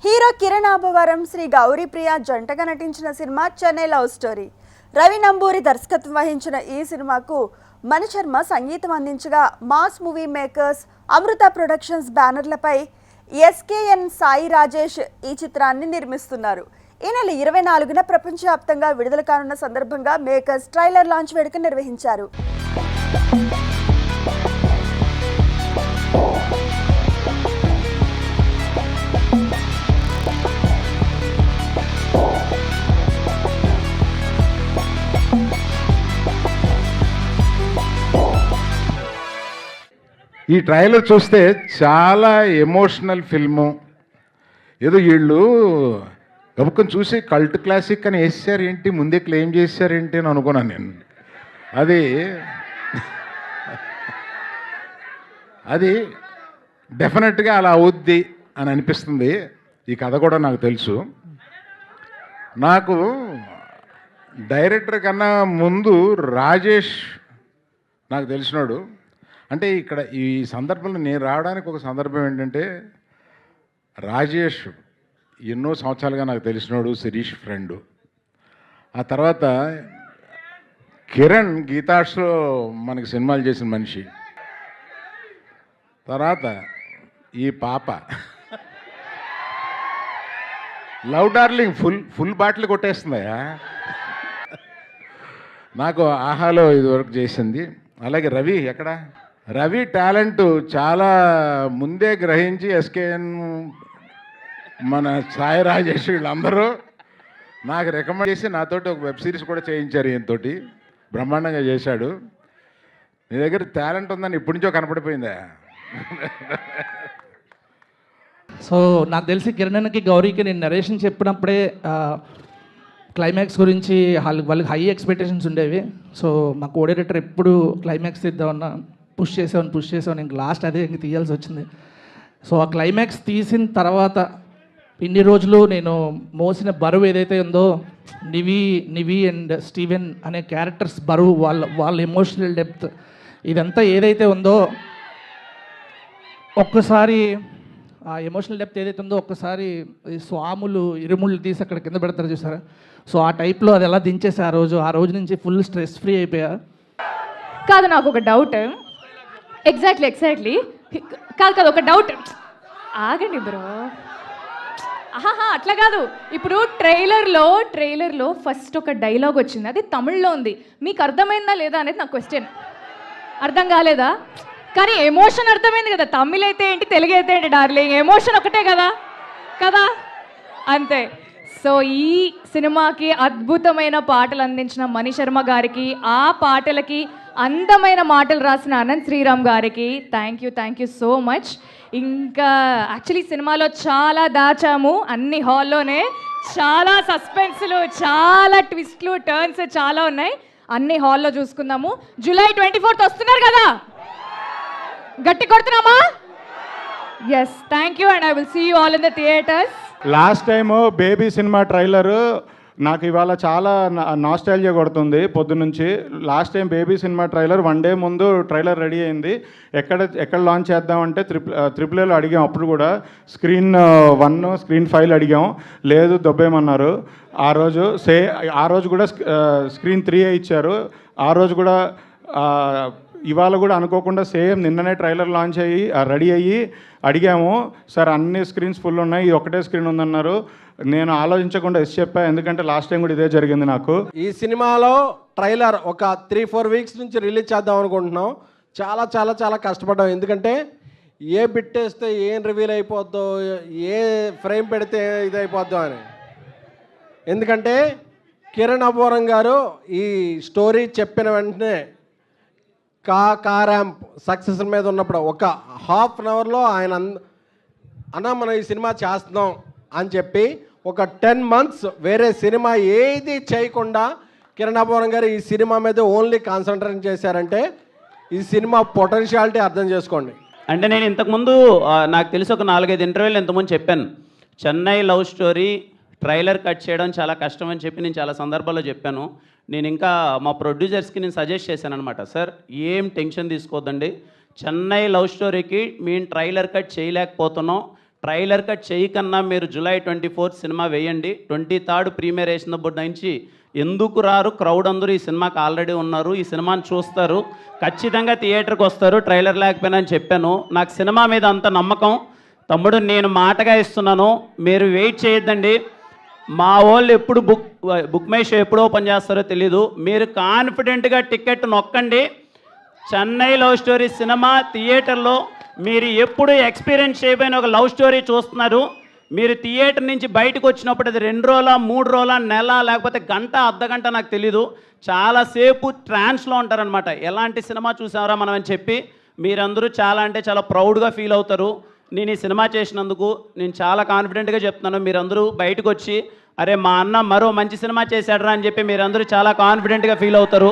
Hero Kiran Abbavaram Shri Gouri Priya జంటగా నటించిన cinema Chennai love story. Ravi Namburi దర్శకత్వం వహించిన ఈ సినిమాకు మణిశర్మ సంగీతం అందించగా మాస్ మూవీ మేకర్స్ అమృత ప్రొడక్షన్స్ బ్యానర్లపై ఎస్కేఎన్ సాయి రాజేష్ ఈ చిత్రాన్ని నిర్మిస్తున్నారు. ఈ నెల 24న ప్రపంచవ్యాప్తంగా విడుదల కానున్న సందర్భంగా మేకర్స్ ట్రైలర్ లాంచ్ వేడుక నిర్వహించారు. ఈ ట్రైలర్ చూస్తే చాలా ఎమోషనల్ ఫిల్ము. ఏదో వీళ్ళు గబుక్కని చూసి కల్ట్ క్లాసిక్ అని వేసారు ఏంటి, ముందే క్లెయిమ్ చేశారేంటి అని అనుకున్నాను నేను. అది డెఫినెట్గా అలా అవుద్ది అని అనిపిస్తుంది. ఈ కథ కూడా నాకు తెలుసు. నాకు డైరెక్టర్ కన్నా ముందు రాజేష్ నాకు తెలిసినాడు. అంటే ఇక్కడ ఈ సందర్భంలో నేను రావడానికి ఒక సందర్భం ఏంటంటే, రాజేష్ ఎన్నో సంవత్సరాలుగా నాకు తెలిసినాడు, శిరీష్ ఫ్రెండు. ఆ తర్వాత కిరణ్ గీతాష్లో మనకి సినిమాలు చేసిన మనిషి. తర్వాత ఈ పాప లవ్ డార్లింగ్ ఫుల్ బాటిల్ కొట్టేస్తుందయా. నాకు ఆహాలో ఇదివరకు చేసింది. అలాగే రవి టాలెంట్ చాలా ముందే గ్రహించి ఎస్కేఎన్ మన సాయి రాజేష్ వీళ్ళందరూ నాకు రికమెండ్ చేసి నాతోటి ఒక వెబ్ సిరీస్ కూడా చేయించారు. ఈయనతోటి బ్రహ్మాండంగా చేశాడు. నీ దగ్గర టాలెంట్ ఉందని ఇప్పటి నుంచో కనపడిపోయిందా? సో నాకు తెలిసి కిరణ్కి గౌరీకి నేను నరేషన్ చెప్పినప్పుడే క్లైమాక్స్ గురించి వాళ్ళకి హై ఎక్స్పెక్టేషన్స్ ఉండేవి. సో మా కోఆర్డినేటర్ ఎప్పుడు క్లైమాక్స్ తీద్దామన్నా పుష్ చేసాను ఇంక లాస్ట్ అదే ఇంక తీయాల్సి వచ్చింది. సో ఆ క్లైమాక్స్ తీసిన తర్వాత ఇన్ని రోజులు నేను మోసిన బరువు ఏదైతే ఉందో, నివి అండ్ స్టీవెన్ అనే క్యారెక్టర్స్ బరువు, వాళ్ళ ఎమోషనల్ డెప్త్, ఇదంతా ఏదైతే ఉందో ఒక్కసారి ఆ ఎమోషనల్ డెప్త్ ఏదైతే ఉందో ఒక్కసారి స్వాములు ఇరుముళ్ళు తీసి అక్కడ కింద పెడతారు చూసారా. సో ఆ టైప్లో అది ఎలా దించేసి ఆ రోజు నుంచి ఫుల్ స్ట్రెస్ ఫ్రీ అయిపోయా. కాదు, నాకు ఒక డౌట్. ఎగ్జాక్ట్లీ కాదు ఒక డౌట్. ఆగండి బ్రో. అట్లా కాదు. ఇప్పుడు ట్రైలర్లో ఫస్ట్ ఒక డైలాగ్ వచ్చింది, అది తమిళ్లో ఉంది. మీకు అర్థమైందా లేదా అనేది నా క్వశ్చన్. అర్థం కాలేదా? కానీ ఎమోషన్ అర్థమైంది కదా. తమిళ్ అయితే ఏంటి, తెలుగు అయితే ఏంటి డార్లింగ్, ఎమోషన్ ఒకటే కదా అంతే. సో ఈ సినిమాకి అద్భుతమైన పాటలు అందించిన మణిశర్మ గారికి, ఆ పాటలకి అందమైన మాటలు రాసిన అనంత్ శ్రీరామ్ గారికి థ్యాంక్ యూ సో మచ్. ఇంకా యాక్చువల్లీ సినిమాలో చాలా దాచాము, అన్ని హాల్లోనే చాలా సస్పెన్స్లు, చాలా ట్విస్ట్లు, టర్న్స్ చాలా ఉన్నాయి. అన్ని హాల్లో చూసుకుందాము. జూలై 24th వస్తున్నారు కదా, గట్టి కొడుతున్నామా? Yes, thank you and I will see you all in the theatres. Last time baby cinema trailer నాకు ఇవాళ చాలా నాస్టాల్జియా కొడుతుంది పొద్దునుంచి. Last time baby cinema trailer 1 day ముందు ట్రైలర్ రెడీ అయింది. ఎక్కడ లాంచ్ చేద్దామంటే త్రిపుల్ అడిగాం. అప్పుడు కూడా స్క్రీన్ 1 స్క్రీన్ 5 అడిగాం, లేదు దొబ్బేయమన్నారు. ఆ రోజు కూడా స్క్రీన్ 3 ఇచ్చారు. ఆ రోజు కూడా ఇవాళ కూడా అనుకోకుండా సేమ్ నిన్ననే ట్రైలర్ లాంచ్ అయ్యి రెడీ అయ్యి అడిగాము, సార్ అన్ని స్క్రీన్స్ ఫుల్ ఉన్నాయి, ఇది ఒకటే స్క్రీన్ ఉందన్నారు. నేను ఆలోచించకుండా చెప్పా, ఎందుకంటే లాస్ట్ టైం కూడా ఇదే జరిగింది నాకు. ఈ సినిమాలో ట్రైలర్ ఒక 3-4 weeks నుంచి రిలీజ్ చేద్దాం అనుకుంటున్నాం. చాలా చాలా చాలా కష్టపడ్డాం. ఎందుకంటే ఏ బిట్ వేస్తే ఏం రివీల్ అయిపోద్దో, ఏ ఫ్రేమ్ పెడితే ఇది అయిపోద్దో అని. ఎందుకంటే కిరణ్ అబ్బవరం గారు ఈ స్టోరీ చెప్పిన వెంటనే ర్యాంప్ సక్సెస్ మీద ఉన్నప్పుడు ఒక 1/2 hourలో ఆయన అన్న మనం ఈ సినిమా చేస్తున్నాం అని చెప్పి ఒక 10 months వేరే సినిమా ఏది చేయకుండా కిరణ్ అబ్బవరం గారు ఈ సినిమా మీద ఓన్లీ కాన్సన్ట్రేట్ చేశారంటే ఈ సినిమా పొటెన్షియాలిటీ అర్థం చేసుకోండి. అంటే నేను ఇంతకుముందు నాకు తెలిసి ఒక 4-5 ఇంటర్వ్యూలు ఇంతకుముందు చెప్పాను. Chennai love story trailer cut చేయడం చాలా కష్టం అని చెప్పి నేను చాలా సందర్భాల్లో చెప్పాను. నేను ఇంకా మా ప్రొడ్యూసర్స్కి నేను సజెస్ట్ చేశాను అనమాట, సార్ ఏం టెన్షన్ తీసుకోవద్దండి, చెన్నై లవ్ స్టోరీకి మేము ట్రైలర్ కట్ చేయలేకపోతున్నాం, ట్రైలర్ కట్ చేయకన్నా మీరు జూలై 24 సినిమా వేయండి. 23rd ప్రీమియర్ వేసినప్పుడు నుంచి ఎందుకు రారు, క్రౌడ్ అందరూ ఈ సినిమాకి ఆల్రెడీ ఉన్నారు, ఈ సినిమాని చూస్తారు, ఖచ్చితంగా థియేటర్కి వస్తారు ట్రైలర్ లేకపోయినా అని చెప్పాను. నాకు సినిమా మీద అంత నమ్మకం. తమ్ముడు నేను మాటగా ఇస్తున్నాను, మీరు వెయిట్ చేయొద్దండి. మా వాళ్ళు ఎప్పుడు బుక్ మై షో ఎప్పుడు ఓపెన్ చేస్తారో తెలీదు. మీరు కాన్ఫిడెంట్గా టికెట్ నొక్కండి. చెన్నై లవ్ స్టోరీ సినిమా థియేటర్లో మీరు ఎప్పుడు ఎక్స్పీరియన్స్ చేయబోయిన ఒక లవ్ స్టోరీ చూస్తున్నారు. మీరు థియేటర్ నుంచి బయటకు వచ్చినప్పుడు అది 2 రోజుల 3 రోజుల నెల లేకపోతే గంట అర్ధగంట నాకు తెలీదు, చాలాసేపు ట్రాన్స్లో ఉంటారనమాట. ఎలాంటి సినిమా చూసారా మనం అని చెప్పి మీరందరూ చాలా అంటే చాలా ప్రౌడ్గా ఫీల్ అవుతారు. నేను ఈ సినిమా చేసినందుకు నేను చాలా కాన్ఫిడెంట్గా చెప్తున్నాను. మీరందరూ బయటకు వచ్చి అరే మా అన్న మరో మంచి సినిమా చేశాడరా అని చెప్పి మీరందరూ చాలా కాన్ఫిడెంట్గా ఫీల్ అవుతారు.